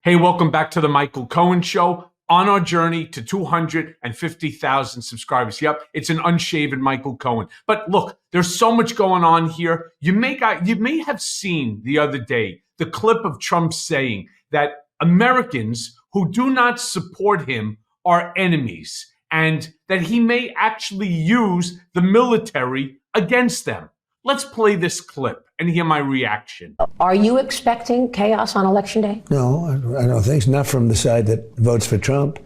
Hey, welcome back to the Michael Cohen Show on our journey to 250,000 subscribers. Yep, it's an unshaven Michael Cohen. But look, there's so much going on here. You may have seen the other day the clip of Trump saying that Americans who do not support him are enemies and that he may actually use the military against them. Let's play this clip and hear my reaction. Are you expecting chaos on Election Day? No, I don't think so. Not from the side that votes for Trump.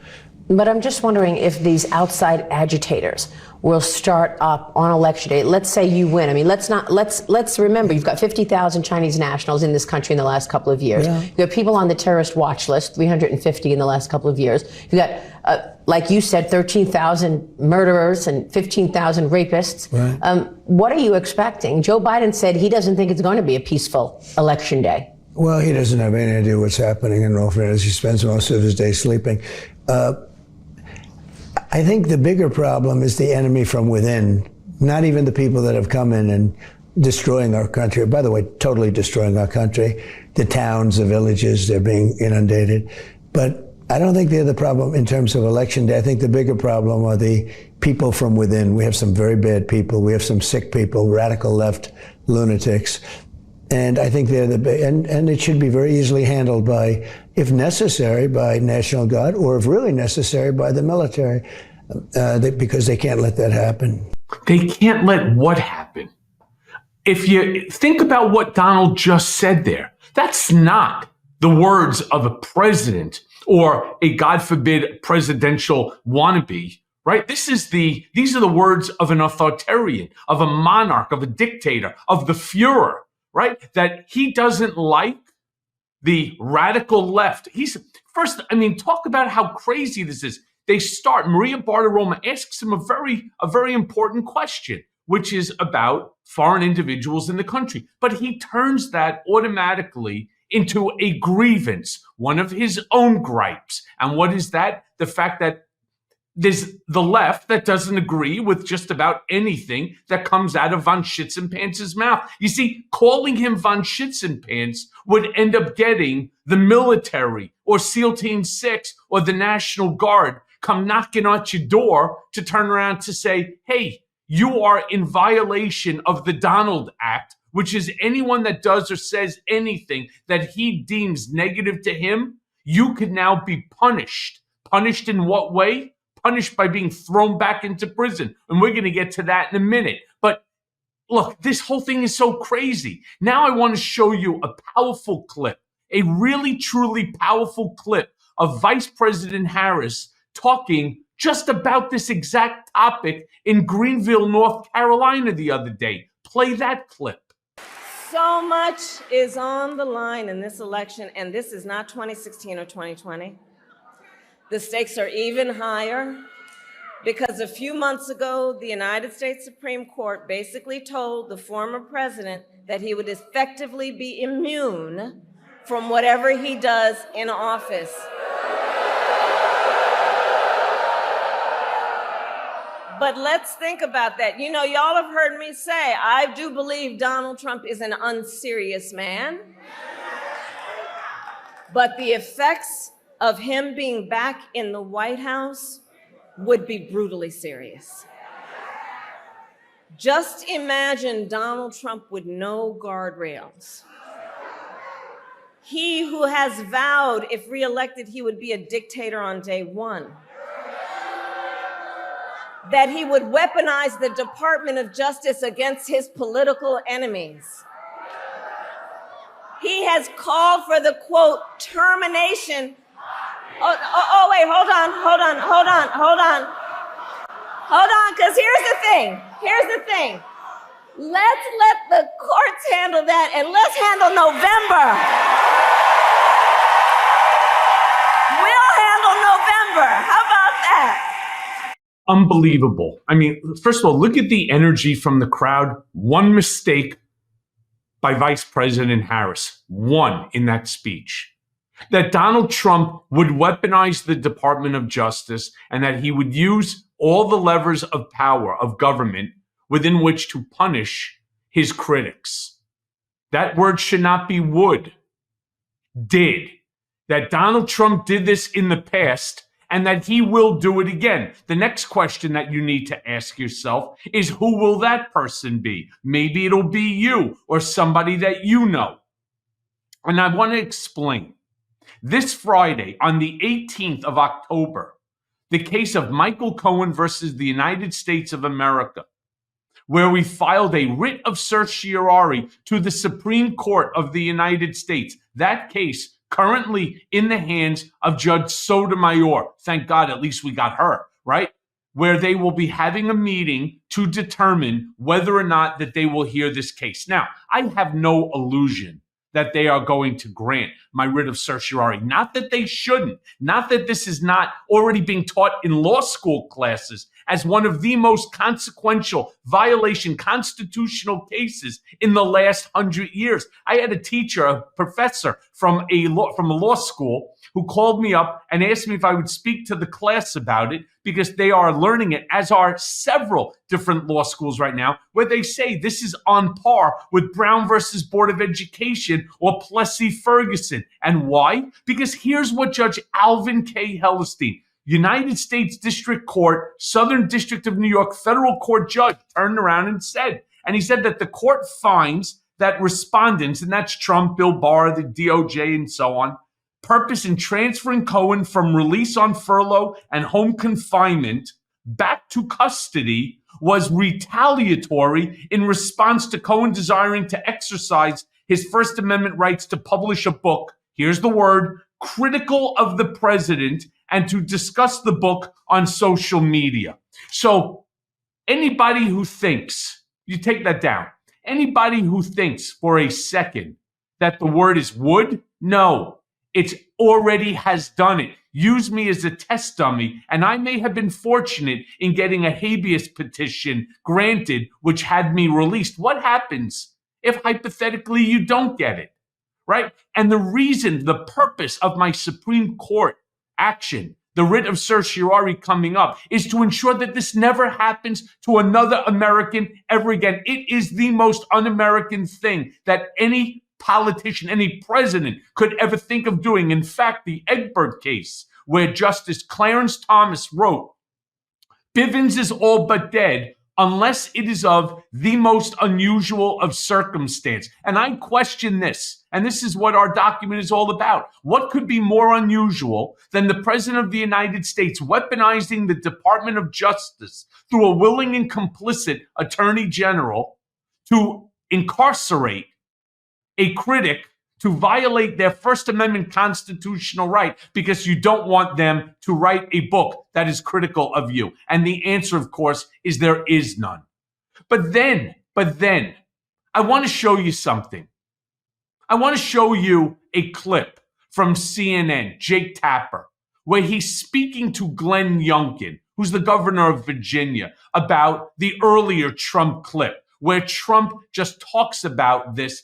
But I'm just wondering if these outside agitators will start up on Election Day. Let's say you win. I mean, let's remember you've got 50,000 Chinese nationals in this country in the last couple of years. Yeah. You have people on the terrorist watch list, 350 in the last couple of years. You've got, like you said, 13,000 murderers and 15,000 rapists. Right. What are you expecting? Joe Biden said he doesn't think it's going to be a peaceful Election Day. Well, he doesn't have any idea what's happening in all fairness. He spends most of his day sleeping. I think the bigger problem is the enemy from within, not even the people that have come in and destroying our country. By the way, totally destroying our country. The towns, the villages, they're being inundated. But I don't think they're the problem in terms of Election Day. I think the bigger problem are the people from within. We have some very bad people. We have some sick people, radical left lunatics. And I think they're and it should be very easily handled by, if necessary, by National Guard, or if really necessary, by the military, because they can't let that happen. They can't let what happen? If you think about what Donald just said there, that's not the words of a president or a, God forbid, presidential wannabe, right? These are the words of an authoritarian, of a monarch, of a dictator, of the Fuhrer, right? That he doesn't like the radical left. Talk about how crazy this is. They start, Maria Bartiromo asks him a very important question, which is about foreign individuals in the country. But he turns that automatically into a grievance, one of his own gripes. And what is that? The fact that there's the left that doesn't agree with just about anything that comes out of von Schützenpants's mouth. You see, calling him von Schützenpants would end up getting the military or SEAL Team 6 or the National Guard come knocking at your door to turn around to say, hey, you are in violation of the Donald Act, which is anyone that does or says anything that he deems negative to him, you could now be punished. Punished in what way? Punished by being thrown back into prison. And we're going to get to that in a minute. But look, this whole thing is so crazy. Now I want to show you a powerful clip, a really, truly powerful clip of Vice President Harris talking just about this exact topic in Greenville, North Carolina the other day. Play that clip. So much is on the line in this election, and this is not 2016 or 2020. The stakes are even higher because a few months ago, the United States Supreme Court basically told the former president that he would effectively be immune from whatever he does in office. But let's think about that. You know, y'all have heard me say, I do believe Donald Trump is an unserious man. But the effects of him being back in the White House would be brutally serious. Just imagine Donald Trump with no guardrails. He who has vowed, if reelected, he would be a dictator on day one. That he would weaponize the Department of Justice against his political enemies. He has called for the, quote, termination. Wait, hold on, because here's the thing. Let's let the courts handle that, and let's handle November. We'll handle November. How about that? Unbelievable. I mean, first of all, look at the energy from the crowd. One mistake by Vice President Harris, one in that speech. That Donald Trump would weaponize the Department of Justice and that he would use all the levers of power of government within which to punish his critics. That word should not be would. Did. that Donald Trump did this in the past and that he will do it again. The next question that you need to ask yourself is, who will that person be? Maybe it'll be you or somebody that you know. And I want to explain. This Friday, on the 18th of October, the case of Michael Cohen versus the United States of America, where we filed a writ of certiorari to the Supreme Court of the United States. That case currently in the hands of Judge Sotomayor. Thank God, at least we got her, right? Where they will be having a meeting to determine whether or not that they will hear this case. Now, I have no illusion that they are going to grant my writ of certiorari. Not that they shouldn't. Not that this is not already being taught in law school classes as one of the most consequential violation constitutional cases in the last 100 years. I had a teacher, a professor from a law school, who called me up and asked me if I would speak to the class about it, because they are learning it, as are several different law schools right now, where they say this is on par with Brown versus Board of Education or Plessy Ferguson. And why? Because here's what Judge Alvin K. Hellestein, United States District Court, Southern District of New York federal court judge, turned around and said. And he said that the court finds that respondents, and that's Trump, Bill Barr, the DOJ, and so on, purpose in transferring Cohen from release on furlough and home confinement back to custody was retaliatory in response to Cohen desiring to exercise his First Amendment rights to publish a book, here's the word, critical of the president, and to discuss the book on social media. So anybody who thinks, you take that down, anybody who thinks for a second that the word is would, no. It already has done it. Use me as a test dummy, and I may have been fortunate in getting a habeas petition granted, which had me released. What happens if hypothetically you don't get it, right? And the reason, the purpose of my Supreme Court action, the writ of certiorari coming up, is to ensure that this never happens to another American ever again. It is the most un-American thing that any politician, any president could ever think of doing. In fact, the Egbert case, where Justice Clarence Thomas wrote, Bivens is all but dead unless it is of the most unusual of circumstance. And I question this, and this is what our document is all about. What could be more unusual than the President of the United States weaponizing the Department of Justice through a willing and complicit Attorney General to incarcerate a critic, to violate their First Amendment constitutional right because you don't want them to write a book that is critical of you? And the answer, of course, is there is none. But then, I want to show you something. I want to show you a clip from CNN, Jake Tapper, where he's speaking to Glenn Youngkin, who's the governor of Virginia, about the earlier Trump clip, where Trump just talks about this.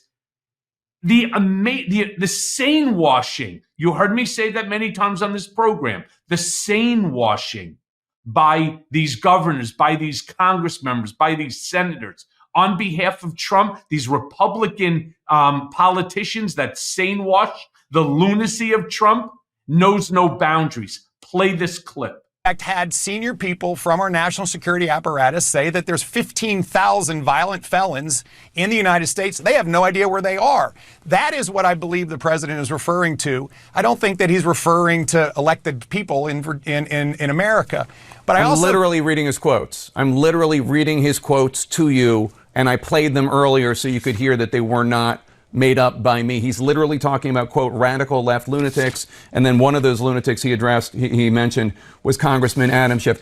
The sane washing, you heard me say that many times on this program, the sane washing by these governors, by these Congress members, by these senators on behalf of Trump, these Republican politicians that sane wash the lunacy of Trump, knows no boundaries. Play this clip. Had senior people from our national security apparatus say that there's 15,000 violent felons in the United States. They have no idea where they are. That is what I believe the president is referring to. I don't think that he's referring to elected people in America. But I'm literally reading his quotes. I'm literally reading his quotes to you, and I played them earlier so you could hear that they were not made up by me. He's literally talking about, quote, radical left lunatics. And then one of those lunatics he mentioned was Congressman Adam Schiff.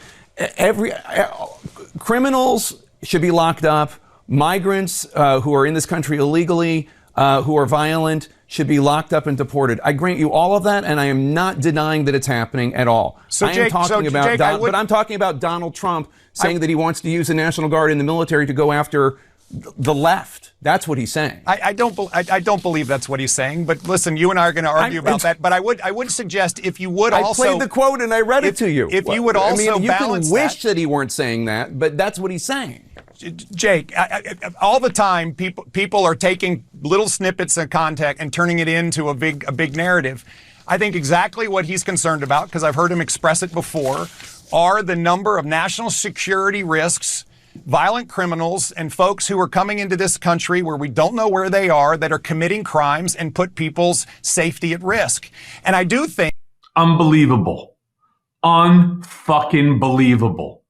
Criminals should be locked up. Migrants who are in this country illegally, who are violent, should be locked up and deported. I grant you all of that, and I am not denying that it's happening at all. But I'm talking about Donald Trump saying that he wants to use the National Guard and the military to go after the left. That's what he's saying. I don't believe that's what he's saying. But listen, you and I are going to argue about that. But I would suggest if you would also. I played the quote and I read it to you. If you would also balance that. You can wish that he weren't saying that, but that's what he's saying. Jake, all the time people are taking little snippets of content and turning it into a big narrative. I think exactly what he's concerned about, because I've heard him express it before, are the number of national security risks, violent criminals, and folks who are coming into this country where we don't know where they are, that are committing crimes and put people's safety at risk. And I do think... Unbelievable. Unfucking believable.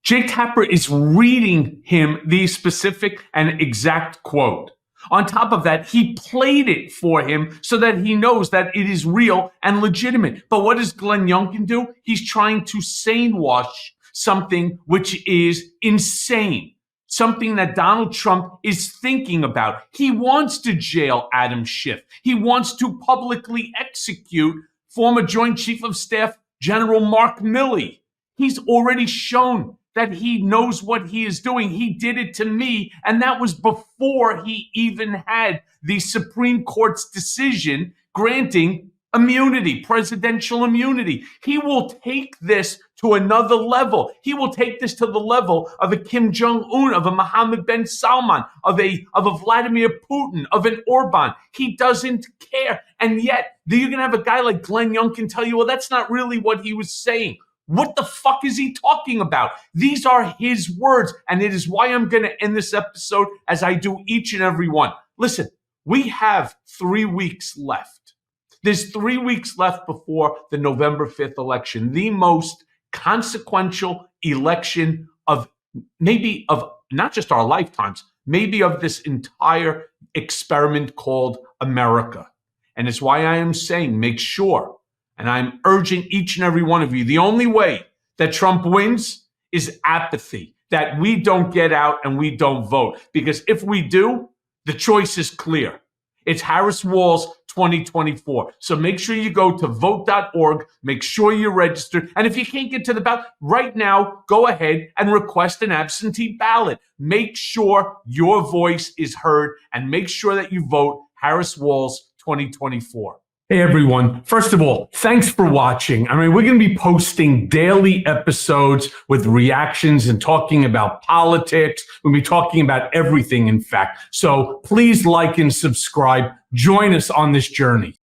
Jake Tapper is reading him the specific and exact quote. On top of that, he played it for him so that he knows that it is real and legitimate. But what does Glenn Youngkin do? He's trying to sane wash something which is insane, something that Donald Trump is thinking about. He wants to jail Adam Schiff. He wants to publicly execute former Joint Chief of Staff General Mark Milley. He's already shown that he knows what he is doing. He did it to me, and that was before he even had the Supreme Court's decision granting immunity, presidential immunity. He will take this to another level. He will take this to the level of a Kim Jong-un, of a Mohammed bin Salman, of a Vladimir Putin, of an Orban. He doesn't care. And yet, you're going to have a guy like Glenn Youngkin tell you, well, that's not really what he was saying. What the fuck is he talking about? These are his words, and it is why I'm going to end this episode as I do each and every one. Listen, we have 3 weeks left. There's 3 weeks left before the November 5th election, the most consequential election of maybe of not just our lifetimes, maybe of this entire experiment called America. And it's why I am saying make sure, and I'm urging each and every one of you, the only way that Trump wins is apathy, that we don't get out and we don't vote. Because if we do, the choice is clear. It's Harris Walz 2024. So make sure you go to vote.org, make sure you're registered. And if you can't get to the ballot right now, go ahead and request an absentee ballot. Make sure your voice is heard and make sure that you vote Harris Walz 2024. Hey, everyone. First of all, thanks for watching. I mean, we're going to be posting daily episodes with reactions and talking about politics. We'll be talking about everything, in fact. So please like and subscribe. Join us on this journey.